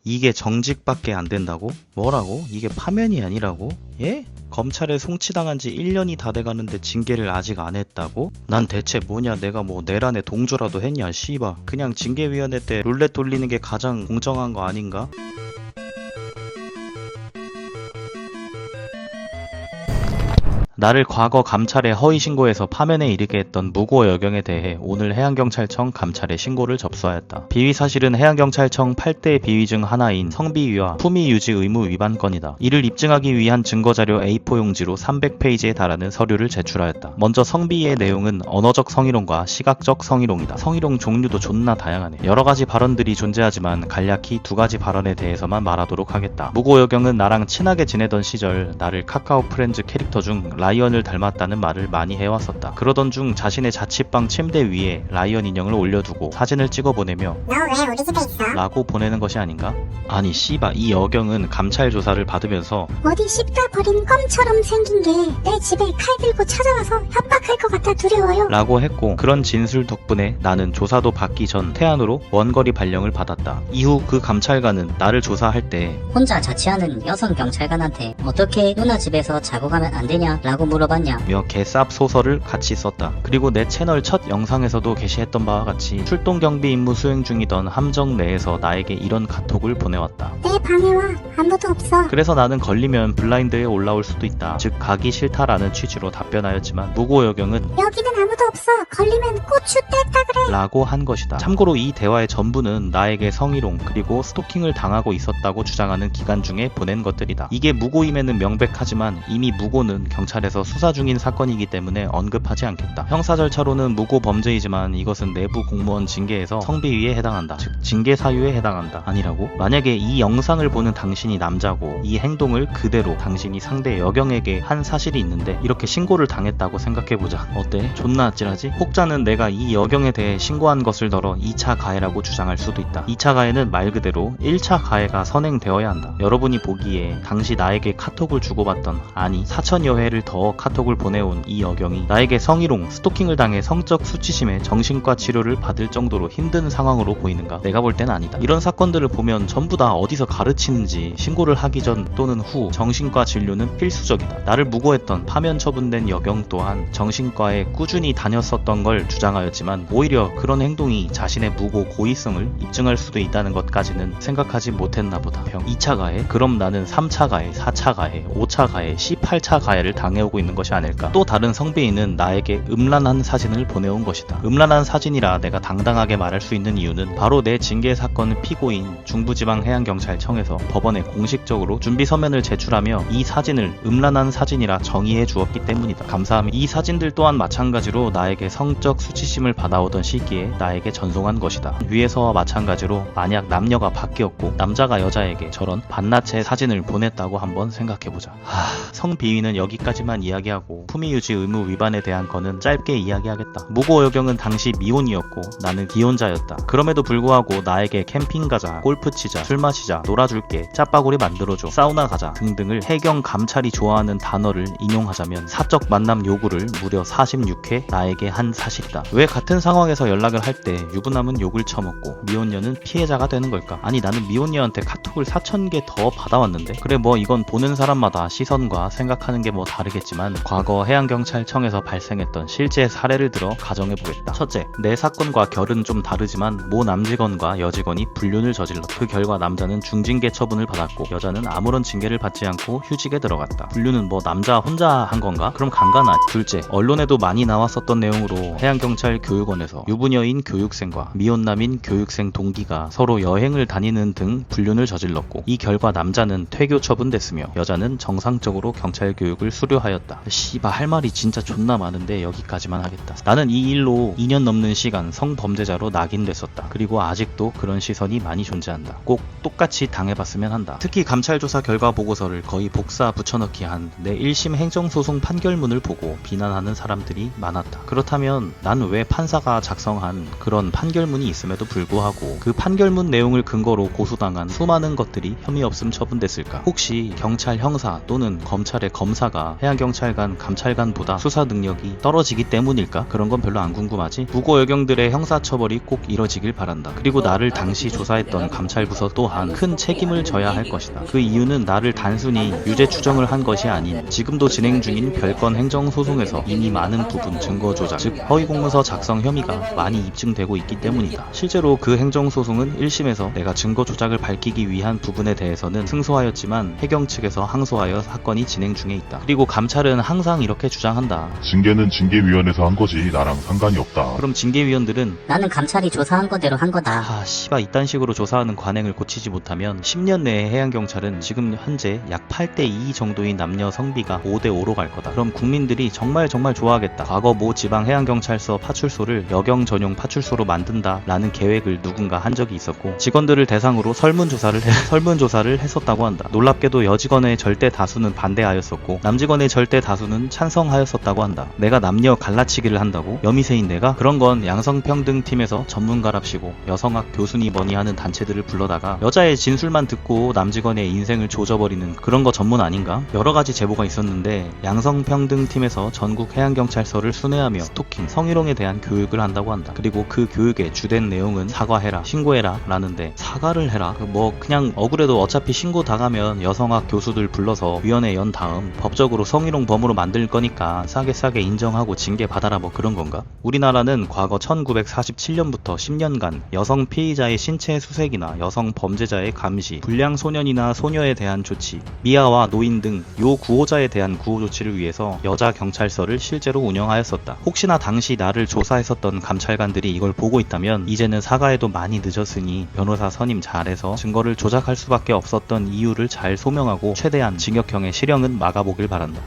이게 정직밖에 안 된다고? 뭐라고? 이게 파면이 아니라고? 예? 검찰에 송치당한 지 1년이 다 돼가는데 징계를 아직 안 했다고? 난 대체 뭐냐, 내가 뭐 내란에 동조라도 했냐 씨바. 그냥 징계위원회 때 룰렛 돌리는 게 가장 공정한 거 아닌가? 나를 과거 감찰에 허위신고해서 파면에 이르게 했던 무고 여경에 대해 오늘 해양경찰청 감찰에 신고를 접수하였다. 비위 사실은 해양경찰청 8대 비위 중 하나인 성비위와 품위유지 의무 위반 건이다. 이를 입증하기 위한 증거자료 A4 용지로 300페이지에 달하는 서류를 제출하였다. 먼저 성비위의 내용은 언어적 성희롱과 시각적 성희롱이다. 성희롱 종류도 존나 다양하네. 여러가지 발언들이 존재하지만 간략히 두 가지 발언에 대해서만 말하도록 하겠다. 무고 여경은 나랑 친하게 지내던 시절 나를 카카오 프렌즈 캐릭터 중 라이언을 닮았다는 말을 많이 해왔었다. 그러던 중 자신의 자취방 침대 위에 라이언 인형을 올려두고 사진을 찍어 보내며 너 왜 우리 집에 있어? 라고 보내는 것이 아닌가? 아니 씨바, 이 여경은 감찰 조사를 받으면서 어디 씹다 버린 껌처럼 생긴 게 내 집에 칼 들고 찾아와서 협박할 것 같아 두려워요. 라고 했고, 그런 진술 덕분에 나는 조사도 받기 전 태안으로 원거리 발령을 받았다. 이후 그 감찰관은 나를 조사할 때 혼자 자취하는 여성 경찰관한테 어떻게 누나 집에서 자고 가면 안 되냐 라고 물어봤냐. 며 개쌉 소설을 같이 썼다. 그리고 내 채널 첫 영상에서도 게시했던 바와 같이 출동 경비 임무 수행 중이던 함정 내에서 나에게 이런 카톡을 보내왔다. 내 방에 와. 아무도 없어. 그래서 나는 걸리면 블라인드에 올라올 수도 있다. 즉 가기 싫다라는 취지로 답변하였지만 무고 여경은 여기는 아무도 없어. 걸리면 고추 뗐다 그래. 라고 한 것이다. 참고로 이 대화의 전부는 나에게 성희롱 그리고 스토킹을 당하고 있었다고 주장하는 기간 중에 보낸 것들이다. 이게 무고임에는 명백하지만 이미 무고는 경찰에서 수사 중인 사건이기 때문에 언급하지 않겠다. 형사 절차로는 무고 범죄이지만 이것은 내부 공무원 징계에서 성비위에 해당한다. 즉 징계 사유에 해당한다. 아니라고? 만약에 이 영상을 보는 당신이 남자고 이 행동을 그대로 당신이 상대 여경에게 한 사실이 있는데 이렇게 신고를 당했다고 생각해보자. 어때? 존나 아찔하지? 혹자는 내가 이 여경에 대해 신고한 것을 덜어 2차 가해라고 주장할 수도 있다. 2차 가해는 말 그대로 1차 가해가 선행되어야 한다. 여러분이 보기에 당시 나에게 카톡을 주고받던, 아니 4천여 회를 더 카톡을 보내온 이 여경이 나에게 성희롱, 스토킹을 당해 성적 수치심에 정신과 치료를 받을 정도로 힘든 상황으로 보이는가? 내가 볼 땐 아니다. 이런 사건들을 보면 전부 다 어디서 가르치는지 신고를 하기 전 또는 후 정신과 진료는 필수적이다. 나를 무고했던 파면 처분된 여경 또한 정신과에 꾸준히 다녔었던 걸 주장하였지만 오히려 그런 행동이 자신의 무고 고의성을 입증할 수도 있다는 것까지는 생각하지 못했나 보다. 2차 가해? 그럼 나는 3차 가해, 4차 가해, 5차 가해, 18차 가해를 당해오고 있는 것이 아닐까? 또 다른 성비인은 나에게 음란한 사진을 보내온 것이다. 음란한 사진이라 내가 당당하게 말할 수 있는 이유는 바로 내 징계 사건 피고인 중부지방해양경찰청에서 법원에 공식적으로 준비 서면을 제출하며 이 사진을 음란한 사진이라 정의해 주었기 때문이다. 감사하며 이 사진들 또한 마찬가지로 나에게 성적 수치심을 받아오던 시기에 나에게 전송한 것이다. 위에서와 마찬가지로 만약 남녀가 바뀌었고 남자가 여자에게 저런 반나체 사진을 보냈다고 한번 생각해보자. 성비위는 여기까지만 이야기하고 품위유지 의무 위반에 대한 거는 짧게 이야기하겠다. 무고 여경은 당시 미혼이었고 나는 기혼자였다. 그럼에도 불구하고 나에게 캠핑 가자, 골프 치자, 술 마시자, 놀아줄게, 짜파구리 만들어줘, 사우나 가자 등등을 해경 감찰이 좋아하는 단어를 인용하자면 사적 만남 요구를 무려 46회 나에게 한 사실이다. 왜 같은 상황에서 연락을 할 때 유부남은 욕을 처먹고 미혼녀는 피해자가 되는 걸까? 아니 나는 미혼녀한테 카톡을 4,000개 더 받아왔는데 그래 뭐 이건 보는 사람마다 시선과 생각하는 게 뭐 다르겠지만 과거 해양경찰청에서 발생했던 실제 사례를 들어 가정해보겠다. 첫째, 내 사건과 결은 좀 다르지만 모 남직원과 여직원이 불륜을 저질렀다. 그 결과 남자는 중징계 처분을 받았고 여자는 아무런 징계를 받지 않고 휴직에 들어갔다. 불륜은 뭐 남자 혼자 한 건가? 그럼 강간아. 둘째, 언론에도 많이 나왔었던 내용으로 해양경찰 교육원에서 유부녀인 교육생과 미혼남인 교육생 동기가 서로 여행을 다니는 등 불륜을 저질렀고 이 결과 남자는 퇴교 처분됐으며 여자는 정상적으로 경찰 교육을 수료하였다. 씨바 할 말이 진짜 존나 많은데 여기까지만 하겠다. 나는 이 일로 2년 넘는 시간 성범죄자로 낙인됐었다. 그리고 아직도 그런 시선이 많이 존재한다. 꼭 똑같이 당해봤으면 한다. 특히 감찰조사 결과 보고서를 거의 복사 붙여넣기 한 내 1심 행정소송 판결문을 보고 비난하는 사람들이 많았다. 그렇다면 난 왜 판사가 작성한 그런 판결문이 있음에도 불구하고 그 판결문 내용을 근거로 고소당한 수많은 것들이 혐의 없음 처분됐을까? 혹시 경찰 형사 또는 검찰의 검사가 해양경찰관 감찰관보다 수사 능력이 떨어지기 때문일까? 그런 건 별로 안 궁금하지? 무고여경들의 형사처벌이 꼭 이뤄지길 바란다. 그리고 나를 당시 조사했던 감찰부서 또한 큰 책임을 져야 할 것이다. 그 이유는 나를 단순히 유죄 추정을 한 것이 아닌 지금도 진행 중인 별건 행정소송에서 이미 많은 부분 증거 조작, 즉 허위공문서 작성 혐의가 많이 입증되고 있기 때문이다. 실제로 그 행정소송은 1심에서 내가 증거 조작을 밝히기 위한 부분에 대해서는 승소하였지만 해경 측에서 항소하여 사건이 진행 중에 있다. 그리고 감찰은 항상 이렇게 주장한다. 징계는 징계위원회에서 한 거지 나랑 상관이 없다. 그럼 징계위원들은 나는 감찰이 조사한 거대로 한 거다. 씨발 이딴 식으로 조사하는 관행을 고치지 못하면 10년 내에 해양경찰은 지금 현재 약 8대2 정도인 남녀 성비가 5대5로 갈 거다. 그럼 국민들이 정말 좋아하겠다. 과거 모 지방 해양경찰서 파출소를 여경 전용 파출소로 만든다 라는 계획을 누군가 한 적이 있었고 직원들을 대상으로 설문조사를 했었다고 한다. 놀랍게도 여직원의 절대 다수는 반대하였었고 남직원의 절대 다수는 찬성하였었다고 한다. 내가 남녀 갈라치기를 한다고? 여미새인 내가? 그런 건 양성평등팀에서 전문가랍시고 여성학 교수니 뭐니 하는 단체들을 불러다가 여자의 진술만 듣고 남직원의 인생을 조져버리는 그런 거 전문 아닌가? 여러가지 제보가 있었는데 양성평등팀에서 전국 해양경찰서를 순회하며 스토킹, 성희롱에 대한 교육을 한다고 한다. 그리고 그 교육의 주된 내용은 사과해라, 신고해라 라는데 사과를 해라? 그냥 억울해도 어차피 신고 당하면 여성학 교수들 불러서 위원회 연 다음 법적으로 성희롱 범으로 만들 거니까 싸게 인정하고 징계 받아라 뭐 그런 건가? 우리나라는 과거 1947년부터 10년간 여성 피의자의 신체 수색이나 여성 범죄자의 감시, 불량 소년이나 소녀에 대한 조치, 미아와 노인 등 요 구호자에 대한 구호 조치를 위해서 여자 경찰서를 실제로 운영하였었다. 혹시나 당시 나를 조사했었던 감찰관들이 이걸 보고 있다면 이제는 사과에도 많이 늦었으니 변호사 선임 잘해서 증거를 조작할 수밖에 없었던 이유를 잘 소명하고 최대한 징역형의 실형은 막아보길 바란다.